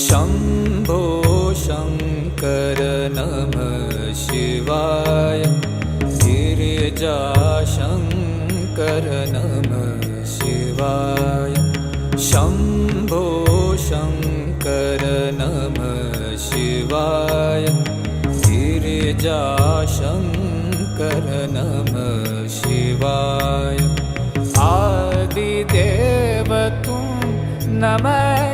शम्भो शङ्कर नमः शिवाय गिरिजाशङ्कर नमः शिवाय शम्भो शङ्कर नमः शिवाय गिरिजाशङ्कर नमः शिवाय आदिदेव तुम नमः